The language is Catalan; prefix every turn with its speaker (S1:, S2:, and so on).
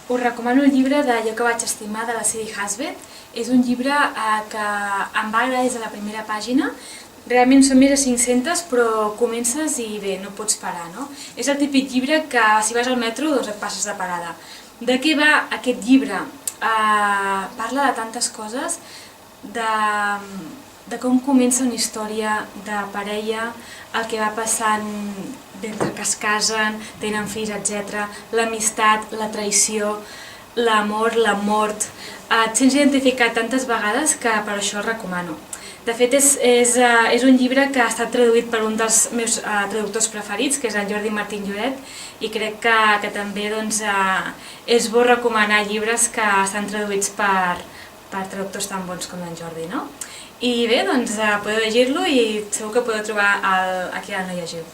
S1: Us recomano el llibre d'Allò que vaig estimar, de la Sadie Husband. És un llibre que em va agradar des de la primera pàgina. Realment són més de 500, però comences i bé, no pots parar, no? És el típic llibre que si vas al metro doncs et passes de parada. De què va aquest llibre? Parla de tantes coses, de com comença una història de parella, el que va passant d'entre que es casen, tenen fills, etc. L'amistat, la traïció, l'amor, la mort. Et sents identificat tantes vegades que per això el recomano. De fet, és un llibre que ha estat traduït per un dels meus traductors preferits, que és en Jordi Martín Lloret, i crec que també és bo recomanar llibres que estan traduïts per traductors tan bons com en Jordi, no? I bé, doncs podeu llegir-lo i segur que podeu trobar aquí a No Llegiu.